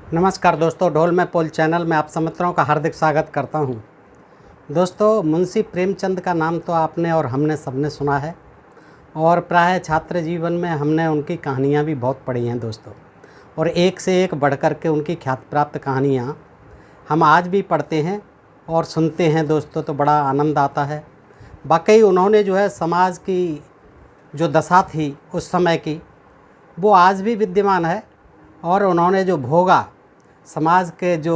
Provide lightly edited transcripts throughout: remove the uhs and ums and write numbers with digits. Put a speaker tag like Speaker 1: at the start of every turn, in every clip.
Speaker 1: नमस्कार दोस्तों, ढोल में पोल चैनल में आप सब मित्रों का हार्दिक स्वागत करता हूं। दोस्तों, मुंशी प्रेमचंद का नाम तो आपने और हमने सबने सुना है और प्राय छात्र जीवन में हमने उनकी कहानियां भी बहुत पढ़ी हैं दोस्तों। और एक से एक बढ़ कर के उनकी ख्याति प्राप्त कहानियां हम आज भी पढ़ते हैं और सुनते हैं दोस्तों, तो बड़ा आनंद आता है। वाकई उन्होंने जो है समाज की जो दशा थी उस समय की, वो आज भी विद्यमान है। और उन्होंने जो भोगा, समाज के जो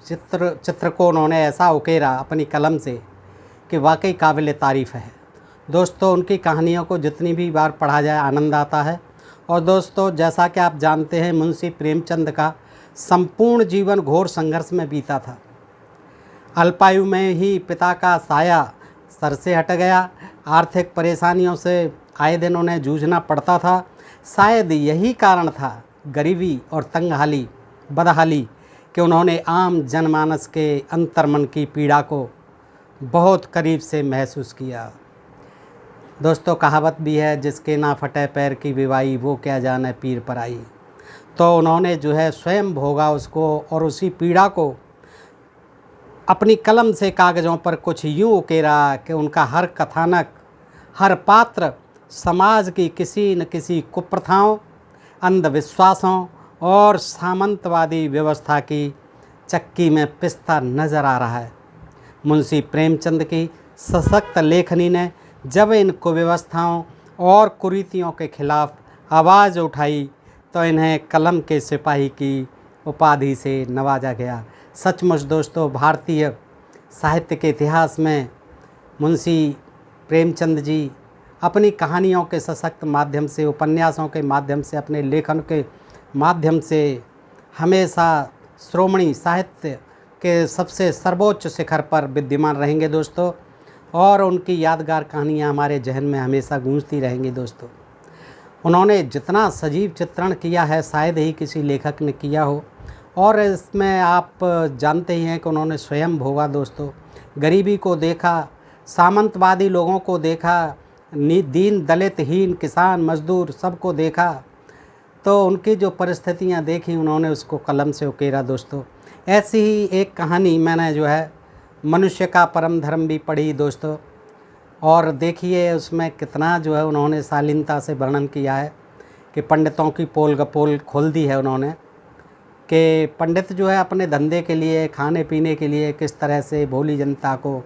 Speaker 1: चित्र को उन्होंने ऐसा उकेरा अपनी कलम से कि वाकई काबिल तारीफ़ है दोस्तों। उनकी कहानियों को जितनी भी बार पढ़ा जाए आनंद आता है। और दोस्तों, जैसा कि आप जानते हैं, मुंशी प्रेमचंद का संपूर्ण जीवन घोर संघर्ष में बीता था। अल्पायु में ही पिता का साया सर से हट गया। आर्थिक परेशानियों से आए दिन उन्हें जूझना पड़ता था। शायद यही कारण था गरीबी और तंगहाली बदहाली कि उन्होंने आम जनमानस के अंतर्मन की पीड़ा को बहुत करीब से महसूस किया। दोस्तों, कहावत भी है, जिसके ना फटे पैर की विवाई वो क्या जाने पीर पर आई। तो उन्होंने जो है स्वयं भोगा उसको और उसी पीड़ा को अपनी कलम से कागज़ों पर कुछ यूँ उकेरा कि उनका हर कथानक, हर पात्र समाज की किसी न किसी कुप्रथाओं, अंधविश्वासों और सामंतवादी व्यवस्था की चक्की में पिसता नज़र आ रहा है। मुंशी प्रेमचंद की सशक्त लेखनी ने जब इन कुव्यवस्थाओं और कुरीतियों के खिलाफ आवाज़ उठाई तो इन्हें कलम के सिपाही की उपाधि से नवाजा गया। सचमुच दोस्तों, भारतीय साहित्य के इतिहास में मुंशी प्रेमचंद जी अपनी कहानियों के सशक्त माध्यम से, उपन्यासों के माध्यम से, अपने लेखन के माध्यम से हमेशा श्रोमणी साहित्य के सबसे सर्वोच्च शिखर पर विद्यमान रहेंगे दोस्तों। और उनकी यादगार कहानियाँ हमारे जहन में हमेशा गूंजती रहेंगी दोस्तों। उन्होंने जितना सजीव चित्रण किया है शायद ही किसी लेखक ने किया हो। और इसमें आप जानते ही हैं कि उन्होंने स्वयं भोगा दोस्तों, गरीबी को देखा, सामंतवादी लोगों को देखा, दीन दलित हीन किसान मजदूर सबको देखा। तो उनकी जो परिस्थितियां देखी उन्होंने उसको कलम से उकेरा दोस्तों। ऐसी ही एक कहानी मैंने जो है मनुष्य का परम धर्म भी पढ़ी दोस्तों। और देखिए उसमें कितना जो है उन्होंने शालीनता से वर्णन किया है कि पंडितों की पोल गपोल खोल दी है उन्होंने, कि पंडित जो है अपने धंधे के लिए, खाने पीने के लिए किस तरह से भोली जनता को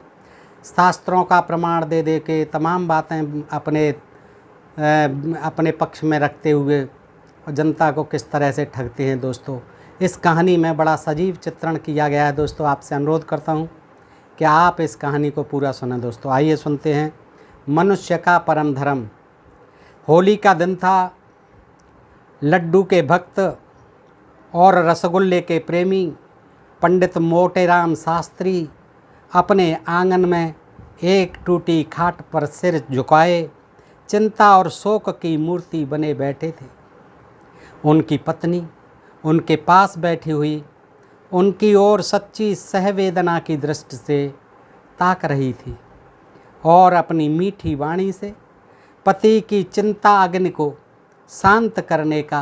Speaker 1: शास्त्रों का प्रमाण दे दे के तमाम बातें अपने पक्ष में रखते हुए जनता को किस तरह से ठगते हैं दोस्तों। इस कहानी में बड़ा सजीव चित्रण किया गया है दोस्तों। आपसे अनुरोध करता हूं कि आप इस कहानी को पूरा सुनें दोस्तों। आइए सुनते हैं मनुष्य का परम धर्म। होली का दिन था। लड्डू के भक्त और रसगुल्ले के प्रेमी पंडित मोटेराम शास्त्री अपने आंगन में एक टूटी खाट पर सिर झुकाए चिंता और शोक की मूर्ति बने बैठे थे। उनकी पत्नी उनके पास बैठी हुई उनकी ओर सच्ची सहवेदना की दृष्टि से ताक रही थी और अपनी मीठी वाणी से पति की चिंता अग्नि को शांत करने का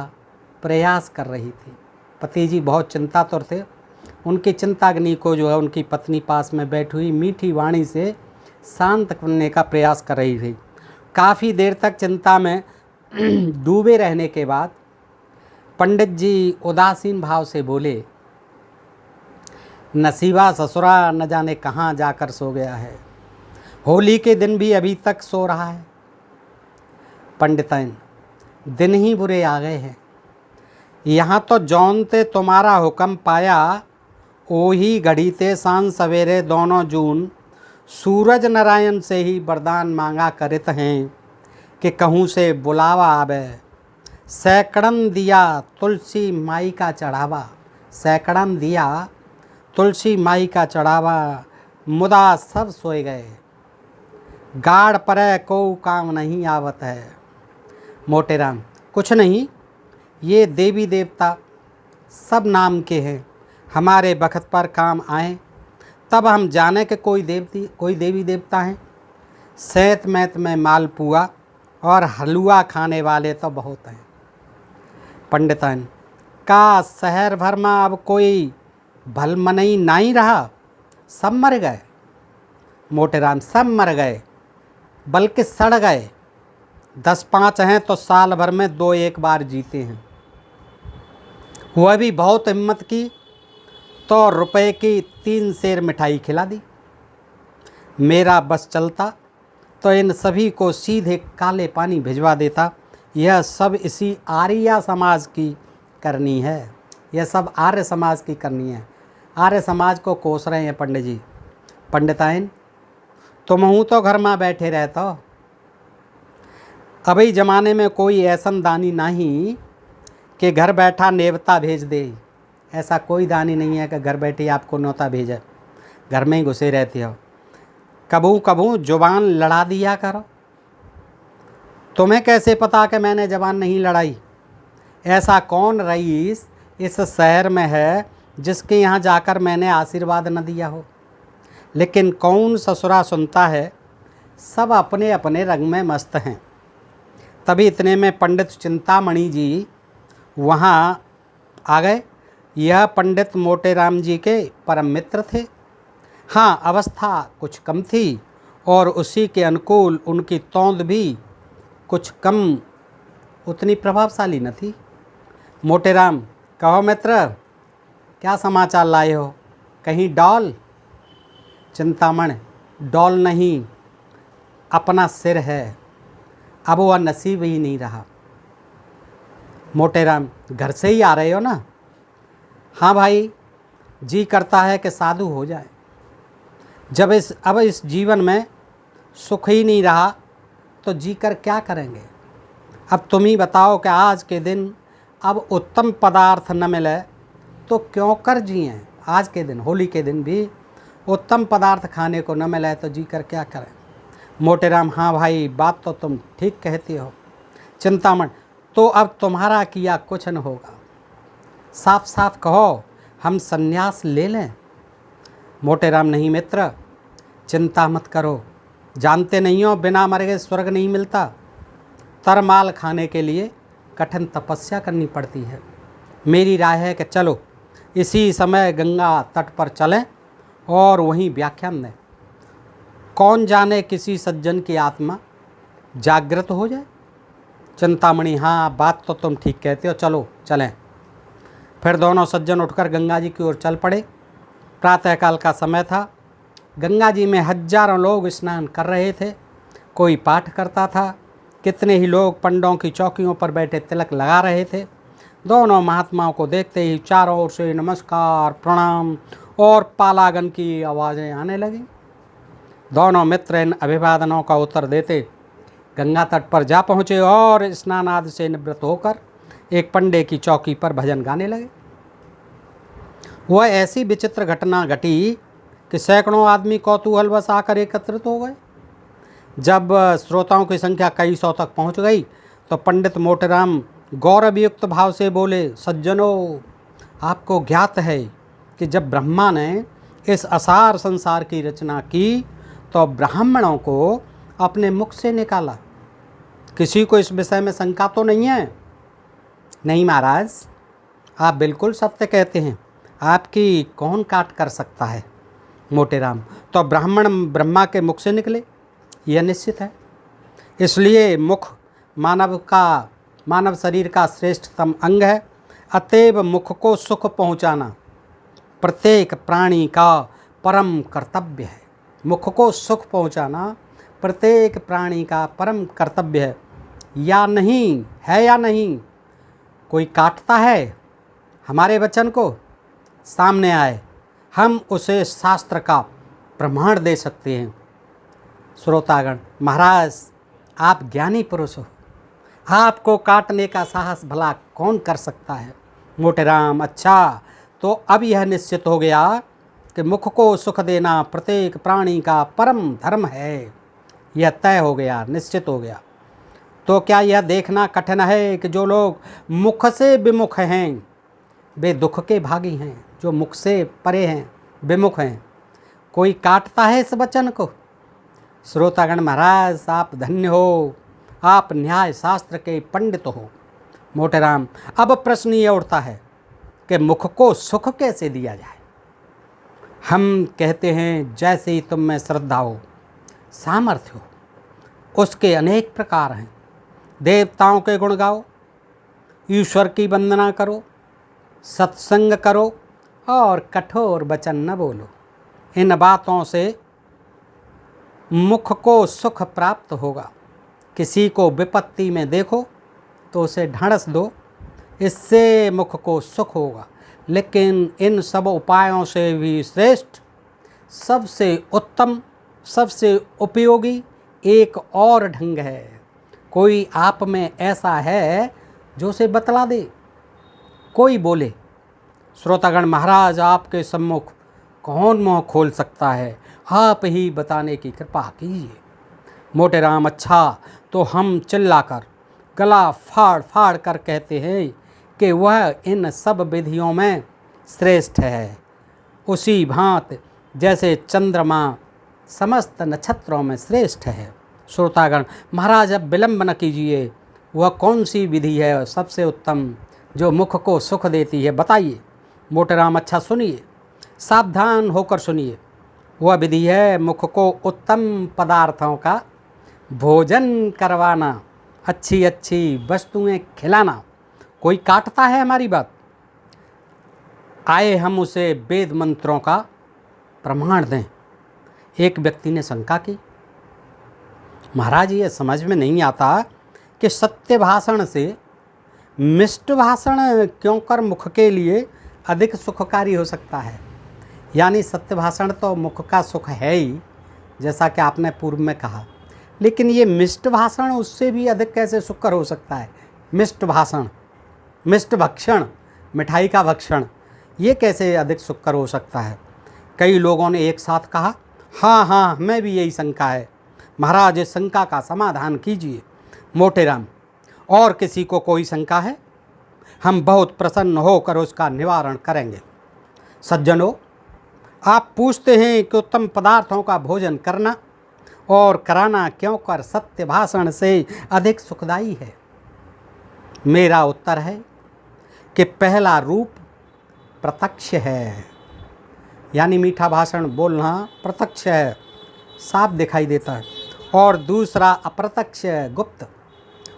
Speaker 1: प्रयास कर रही थी। पति जी बहुत चिंतातुर थे। उनकी चिंताग्नि को जो है उनकी पत्नी पास में बैठी हुई मीठी वाणी से शांत करने का प्रयास कर रही थी। काफ़ी देर तक चिंता में डूबे रहने के बाद पंडित जी उदासीन भाव से बोले, नसीबा ससुरा न जाने कहाँ जाकर सो गया है, होली के दिन भी अभी तक सो रहा है। पंडितन, दिन ही बुरे आ गए हैं। यहाँ तो जौनते तुम्हारा हुक्म पाया, ओही घड़ी ते सांझ सवेरे दोनों जून सूरज नारायण से ही वरदान मांगा करत हैं कि कहूँ से बुलावा आवे। सैकड़न दिया तुलसी माई का चढ़ावा, सैकड़न दिया तुलसी माई का चढ़ावा, मुदा सब सोए गए, गाड़ परे को काम नहीं आवत है। मोटेराम, कुछ नहीं, ये देवी देवता सब नाम के हैं, हमारे बखत पर काम आए तब हम जाने कि कोई देवी देवता हैं। सैत मैत में मालपुआ और हलवा खाने वाले तो बहुत हैं। पंडितन, का शहर भर में अब कोई भलमनई नहीं रहा, सब मर गए। मोटेराम सब मर गए, बल्कि सड़ गए। 10-5 हैं तो साल भर में 2-1 बार जीते हैं। वह भी बहुत हिम्मत की तो रुपए की 3 सेर मिठाई खिला दी। मेरा बस चलता तो इन सभी को सीधे काले पानी भिजवा देता। यह सब इसी आर्य समाज की करनी है, यह सब आर्य समाज की करनी है। आर्य समाज को कोस रहे हैं पंडित जी। पंडिताइन तुम हूँ तो घर में बैठे रहता हो। अभी ज़माने में कोई ऐसन दानी नहीं कि घर बैठा नेवता भेज दे। ऐसा कोई दानी नहीं है कि घर बैठे आपको न्योता भेजे, घर में ही घुसे रहते हो। कभू कभू जुबान लड़ा दिया करो। तुम्हें कैसे पता कि मैंने जुबान नहीं लड़ाई? ऐसा कौन रईस इस शहर में है जिसके यहाँ जाकर मैंने आशीर्वाद न दिया हो? लेकिन कौन ससुरा सुनता है, सब अपने अपने रंग में मस्त हैं। तभी इतने में पंडित चिंतामणि जी वहाँ आ गए। यह पंडित मोटेराम जी के परम मित्र थे। हाँ, अवस्था कुछ कम थी और उसी के अनुकूल उनकी तोंद भी कुछ कम उतनी प्रभावशाली न थी। मोटेराम, कहो मित्र, क्या समाचार लाए हो? कहीं डॉल? चिंतामण, डॉल नहीं, अपना सिर है। अब वह नसीब ही नहीं रहा। मोटेराम, घर से ही आ रहे हो ना? हाँ भाई, जी करता है कि साधु हो जाए। अब इस जीवन में सुख ही नहीं रहा तो जी कर क्या करेंगे? अब तुम ही बताओ कि आज के दिन अब उत्तम पदार्थ न मिले तो क्यों कर जिएं? आज के दिन, होली के दिन भी उत्तम पदार्थ खाने को न मिले तो जी कर क्या करें? मोटेराम, हाँ भाई, बात तो तुम ठीक कहती हो। चिंतामण, तो अब तुम्हारा किया कुछ न होगा। साफ साफ कहो, हम संन्यास ले लें। मोटेराम, नहीं मित्र, चिंता मत करो। जानते नहीं हो, बिना मरे गए स्वर्ग नहीं मिलता। तरमाल खाने के लिए कठिन तपस्या करनी पड़ती है। मेरी राय है कि चलो इसी समय गंगा तट पर चलें और वहीं व्याख्यान दें। कौन जाने किसी सज्जन की आत्मा जागृत हो जाए। चिंतामणि, हाँ, बात तो तुम ठीक कहते हो, चलो चलें। फिर दोनों सज्जन उठकर गंगा जी की ओर चल पड़े। प्रातःकाल का समय था। गंगा जी में हजारों लोग स्नान कर रहे थे। कोई पाठ करता था, कितने ही लोग पंडों की चौकियों पर बैठे तिलक लगा रहे थे। दोनों महात्माओं को देखते ही चारों ओर से नमस्कार, प्रणाम और पालागन की आवाज़ें आने लगीं। दोनों मित्र इन अभिवादनों का उत्तर देते गंगा तट पर जा पहुँचे और स्नान आदि से निवृत्त होकर एक पंडे की चौकी पर भजन गाने लगे। वह ऐसी विचित्र घटना घटी कि सैकड़ों आदमी कौतूहलवश आकर एकत्रित हो गए। जब श्रोताओं की संख्या कई सौ तक पहुंच गई तो पंडित मोटेराम गौरवयुक्त भाव से बोले, सज्जनों, आपको ज्ञात है कि जब ब्रह्मा ने इस असार संसार की रचना की तो ब्राह्मणों को अपने मुख से निकाला। किसी को इस विषय में शंका तो नहीं है? नहीं महाराज, आप बिल्कुल सत्य कहते हैं। आपकी कौन काट कर सकता है? मोटेराम, तो ब्राह्मण ब्रह्मा के मुख से निकले, यह निश्चित है। इसलिए मुख मानव शरीर का श्रेष्ठतम अंग है। अतएव मुख को सुख पहुंचाना प्रत्येक प्राणी का परम कर्तव्य है। मुख को सुख पहुंचाना प्रत्येक प्राणी का परम कर्तव्य है। या नहीं है? या नहीं? कोई काटता है हमारे वचन को? सामने आए, हम उसे शास्त्र का प्रमाण दे सकते हैं। श्रोतागण, महाराज, आप ज्ञानी पुरुष हो, आपको काटने का साहस भला कौन कर सकता है? मोटेराम, अच्छा, तो अब यह निश्चित हो गया कि मुख को सुख देना प्रत्येक प्राणी का परम धर्म है। यह तय हो गया, निश्चित हो गया। तो क्या यह देखना कठिन है कि जो लोग मुख से विमुख हैं वे दुख के भागी हैं, जो मुख से परे हैं, विमुख हैं? कोई काटता है इस वचन को? श्रोतागण, महाराज, आप धन्य हो, आप न्याय शास्त्र के पंडित हो। मोटेराम, अब प्रश्न ये उठता है कि मुख को सुख कैसे दिया जाए। हम कहते हैं जैसे ही तुम में श्रद्धा हो, सामर्थ्य हो, उसके अनेक प्रकार हैं। देवताओं के गुण गाओ, ईश्वर की वंदना करो, सत्संग करो और कठोर वचन न बोलो। इन बातों से मुख को सुख प्राप्त होगा। किसी को विपत्ति में देखो तो उसे ढांढस दो, इससे मुख को सुख होगा। लेकिन इन सब उपायों से भी श्रेष्ठ, सबसे उत्तम, सबसे उपयोगी एक और ढंग है। कोई आप में ऐसा है जो उसे बतला दे। कोई बोले, श्रोतागण महाराज आपके सम्मुख कौन मुँह खोल सकता है, आप ही बताने की कृपा कीजिए। मोटे राम अच्छा, तो हम चिल्लाकर गला फाड़ फाड़ कर कहते हैं कि वह इन सब विधियों में श्रेष्ठ है, उसी भांति जैसे चंद्रमा समस्त नक्षत्रों में श्रेष्ठ है। श्रोतागण महाराज अब विलंब न कीजिए, वह कौन सी विधि है सबसे उत्तम जो मुख को सुख देती है, बताइए। मोटे राम अच्छा सुनिए, सावधान होकर सुनिए। वह विधि है मुख को उत्तम पदार्थों का भोजन करवाना, अच्छी अच्छी वस्तुएं खिलाना। कोई काटता है हमारी बात, आए हम उसे वेद मंत्रों का प्रमाण दें। एक व्यक्ति ने शंका की, महाराज ये समझ में नहीं आता कि सत्य भाषण से मिष्ट भाषण क्यों कर मुख के लिए अधिक सुखकारी हो सकता है। यानी सत्य भाषण तो मुख का सुख है ही, जैसा कि आपने पूर्व में कहा, लेकिन ये मिष्ट भाषण उससे भी अधिक कैसे सुखकर हो सकता है। मिष्ट भाषण, मिष्ट भक्षण, मिठाई का भक्षण, ये कैसे अधिक सुखकर हो सकता है। कई लोगों ने एक साथ कहा, हाँ हाँ हमें भी यही शंका है, महाराज इस शंका का समाधान कीजिए। मोटे राम, और किसी को कोई शंका है, हम बहुत प्रसन्न होकर उसका निवारण करेंगे। सज्जनों, आप पूछते हैं कि उत्तम पदार्थों का भोजन करना और कराना क्यों कर सत्य भाषण से अधिक सुखदायी है। मेरा उत्तर है कि पहला रूप प्रत्यक्ष है, यानी मीठा भाषण बोलना प्रत्यक्ष है, साफ दिखाई देता है, और दूसरा अप्रत्यक्ष है, गुप्त।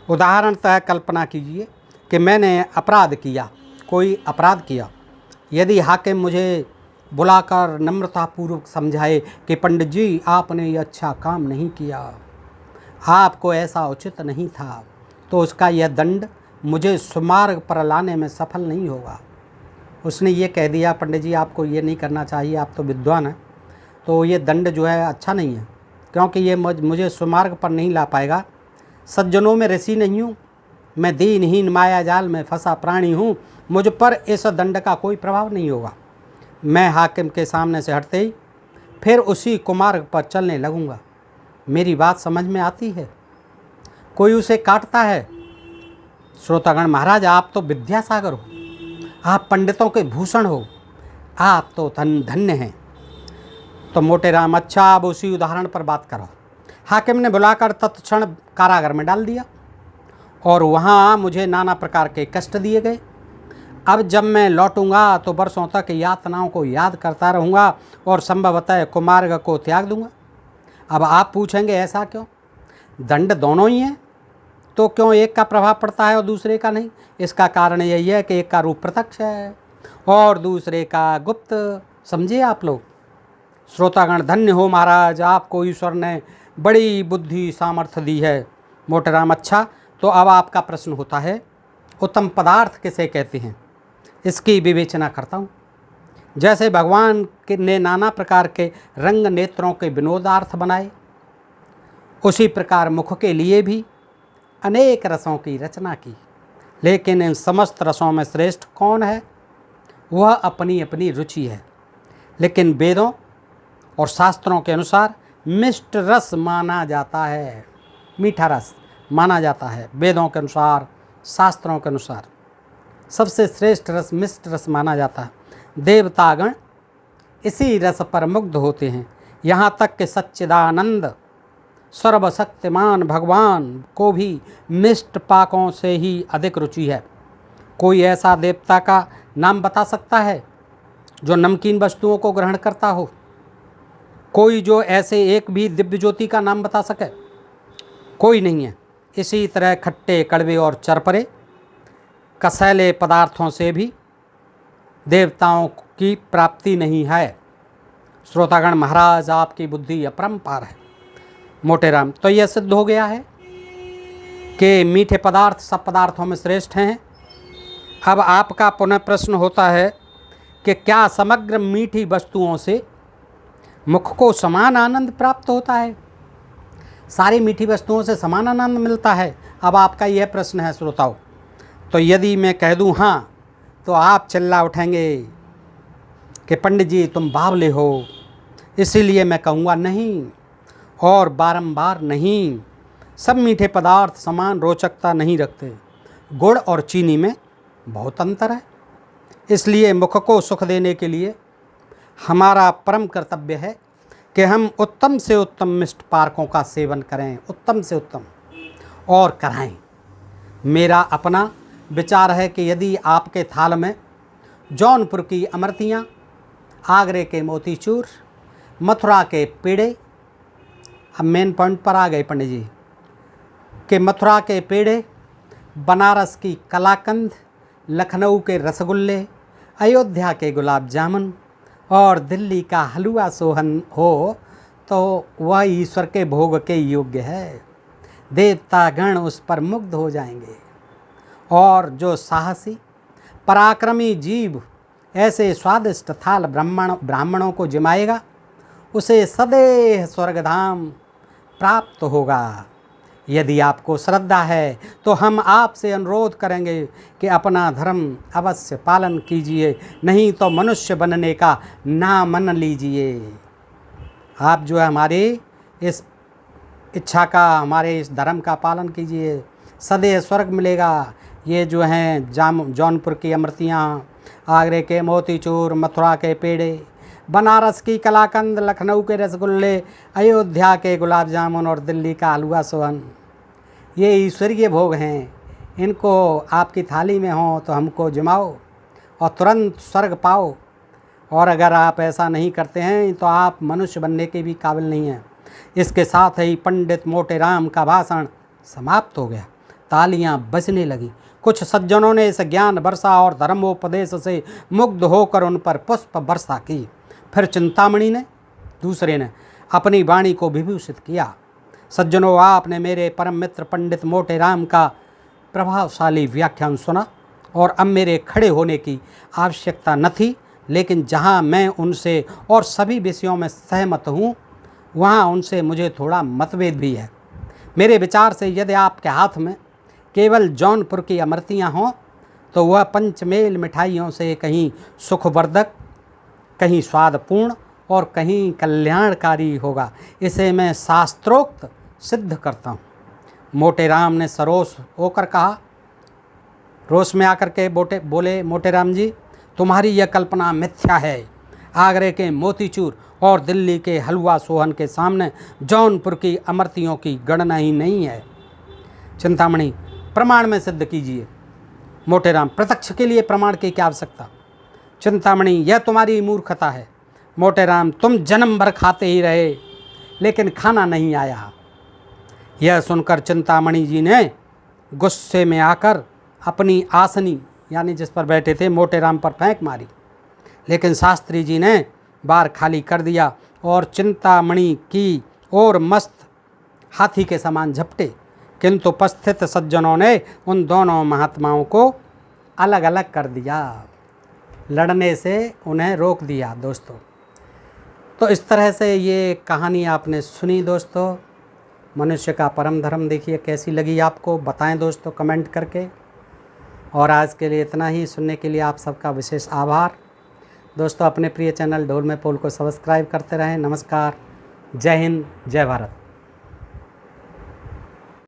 Speaker 1: उदाहरणतः कल्पना कीजिए कि मैंने अपराध किया, कोई अपराध किया। यदि हाकिम मुझे बुलाकर नम्रतापूर्वक समझाए कि पंडित जी आपने ये अच्छा काम नहीं किया, आपको ऐसा उचित नहीं था, तो उसका यह दंड मुझे सुमार्ग पर लाने में सफल नहीं होगा। उसने ये कह दिया, पंडित जी आपको ये नहीं करना चाहिए, आप तो विद्वान हैं, तो ये दंड जो है अच्छा नहीं है, क्योंकि ये मुझे सुमार्ग पर नहीं ला पाएगा। सज्जनों में ऋषि नहीं हूँ, मैं दीनहीन माया जाल में फंसा प्राणी हूँ, मुझ पर इस दंड का कोई प्रभाव नहीं होगा। मैं हाकिम के सामने से हटते ही फिर उसी कुमार्ग पर चलने लगूँगा। मेरी बात समझ में आती है? कोई उसे काटता है। श्रोतागण महाराज, आप तो विद्यासागर हो, आप पंडितों के भूषण हो, आप तो धन्य हैं। तो मोटे राम अच्छा, अब उसी उदाहरण पर बात करो। हाकिम ने बुलाकर तत्क्षण कारागार में डाल दिया और वहाँ मुझे नाना प्रकार के कष्ट दिए गए। अब जब मैं लौटूंगा तो वर्षों तक यातनाओं को याद करता रहूँगा और संभवतः कुमार्ग को त्याग दूंगा। अब आप पूछेंगे ऐसा क्यों? दंड दोनों ही हैं, तो क्यों एक का प्रभाव पड़ता है और दूसरे का नहीं? इसका कारण यही है कि एक का रूप प्रत्यक्ष है और दूसरे का गुप्त। समझिए आप लोग। श्रोतागण धन्य हो महाराज, आपको ईश्वर ने बड़ी बुद्धि सामर्थ्य दी है। मोटे राम अच्छा, तो अब आपका प्रश्न होता है उत्तम पदार्थ किसे कहते हैं? इसकी विवेचना करता हूँ। जैसे भगवान ने नाना प्रकार के रंग नेत्रों के विनोदार्थ बनाए, उसी प्रकार मुख के लिए भी अनेक रसों की रचना की। लेकिन इन समस्त रसों में श्रेष्ठ कौन है? वह अपनी अपनी रुचि है। लेकिन वेदों और शास्त्रों के अनुसार मिष्ट रस माना जाता है, मीठा रस माना जाता है। वेदों के अनुसार, शास्त्रों के अनुसार सबसे श्रेष्ठ रस मिष्ट रस माना जाता है। देवतागण इसी रस पर मुग्ध होते हैं। यहाँ तक कि सच्चिदानंद सर्वशक्तिमान भगवान को भी मिष्ट पाकों से ही अधिक रुचि है। कोई ऐसा देवता का नाम बता सकता है जो नमकीन वस्तुओं को ग्रहण करता हो? कोई जो ऐसे एक भी दिव्य ज्योति का नाम बता सके? कोई नहीं है। इसी तरह खट्टे, कड़वे और चरपरे कसैले पदार्थों से भी देवताओं की प्राप्ति नहीं है। श्रोतागण, महाराज आपकी बुद्धि अपरंपार है। मोटे राम, तो यह सिद्ध हो गया है कि मीठे पदार्थ सब पदार्थों में श्रेष्ठ हैं। अब आपका पुनः प्रश्न होता है कि क्या समग्र मीठी वस्तुओं से मुख को समान आनंद प्राप्त होता है? सारी मीठी वस्तुओं से समान आनंद मिलता है? अब आपका यह प्रश्न है श्रोताओं। तो यदि मैं कह दूं हाँ, तो आप चिल्ला उठेंगे कि पंडित जी तुम बावले हो। इसीलिए मैं कहूँगा नहीं, और बारंबार नहीं। सब मीठे पदार्थ समान रोचकता नहीं रखते। गुड़ और चीनी में बहुत अंतर है। इसलिए मुख को सुख देने के लिए हमारा परम कर्तव्य है कि हम उत्तम से उत्तम मिष्ट पारकों का सेवन करें, उत्तम से उत्तम, और कराएं। मेरा अपना विचार है कि यदि आपके थाल में जौनपुर की अमृतियाँ, आगरे के मोतीचूर, मथुरा के पेड़े, अब मेन पॉइंट पर आ गए पंडित जी, कि मथुरा के पेड़े, बनारस की कलाकंद, लखनऊ के रसगुल्ले, अयोध्या के गुलाब जामुन और दिल्ली का हलवा सोहन हो तो वह ईश्वर के भोग के योग्य है। देवता गण उस पर मुग्ध हो जाएंगे। और जो साहसी पराक्रमी जीव ऐसे स्वादिष्ट थाल ब्राह्मणों को जिमाएगा, उसे सदैव स्वर्गधाम प्राप्त होगा। यदि आपको श्रद्धा है तो हम आपसे अनुरोध करेंगे कि अपना धर्म अवश्य पालन कीजिए, नहीं तो मनुष्य बनने का नाम मन लीजिए। आप जो है हमारी इस इच्छा का, हमारे इस धर्म का पालन कीजिए, सदैव स्वर्ग मिलेगा। ये जो हैं जौनपुर की अमृतियाँ, आगरे के मोतीचूर, मथुरा के पेड़े, बनारस की कलाकंद, लखनऊ के रसगुल्ले, अयोध्या के गुलाब जामुन और दिल्ली का हलवा सोहन, ये ईश्वरीय भोग हैं। इनको आपकी थाली में हो तो हमको जिमाओ और तुरंत स्वर्ग पाओ। और अगर आप ऐसा नहीं करते हैं तो आप मनुष्य बनने के भी काबिल नहीं हैं। इसके साथ ही पंडित मोटे राम का भाषण समाप्त हो गया। तालियां बजने लगी। कुछ सज्जनों ने इस ज्ञान वर्षा और धर्मोपदेश से मुग्ध होकर उन पर पुष्प वर्षा की। फिर चिंतामणि ने, दूसरे ने, अपनी वाणी को विभूषित किया। सज्जनों, आपने मेरे परम मित्र पंडित मोटे राम का प्रभावशाली व्याख्यान सुना और अब मेरे खड़े होने की आवश्यकता न थी, लेकिन जहां मैं उनसे और सभी विषयों में सहमत हूं, वहां उनसे मुझे थोड़ा मतभेद भी है। मेरे विचार से यदि आपके हाथ में केवल जौनपुर की अमृतियाँ हों तो वह पंचमेल मिठाइयों से कहीं सुखवर्धक, कहीं स्वादपूर्ण और कहीं कल्याणकारी होगा। इसे मैं शास्त्रोक्त सिद्ध करता हूँ। मोटे राम ने सरोष होकर कहा। रोष में आकर के बोले मोटे राम जी, तुम्हारी यह कल्पना मिथ्या है। आगरे के मोतीचूर और दिल्ली के हलवा सोहन के सामने जौनपुर की अमृतियों की गणना ही नहीं है। चिंतामणि, प्रमाण में सिद्ध कीजिए। मोटे राम, प्रत्यक्ष के लिए प्रमाण की क्या आवश्यकता? चिंतामणि, यह तुम्हारी मूर्खता है। मोटे राम, तुम जन्म भर खाते ही रहे लेकिन खाना नहीं आया। यह सुनकर चिंतामणि जी ने गुस्से में आकर अपनी आसनी, यानी जिस पर बैठे थे, मोटे राम पर फेंक मारी। लेकिन शास्त्री जी ने बार खाली कर दिया और चिंतामणि की ओर मस्त हाथी के समान झपटे। किंतु उपस्थित सज्जनों ने उन दोनों महात्माओं को अलग अलग कर दिया, लड़ने से उन्हें रोक दिया। दोस्तों, तो इस तरह से ये कहानी आपने सुनी। दोस्तों, मनुष्य का परम धर्म देखिए कैसी लगी आपको, बताएं दोस्तों कमेंट करके। और आज के लिए इतना ही। सुनने के लिए आप सबका विशेष आभार। दोस्तों, अपने प्रिय चैनल ढोल में पोल को सब्सक्राइब करते रहें। नमस्कार, जय हिंद, जय भारत।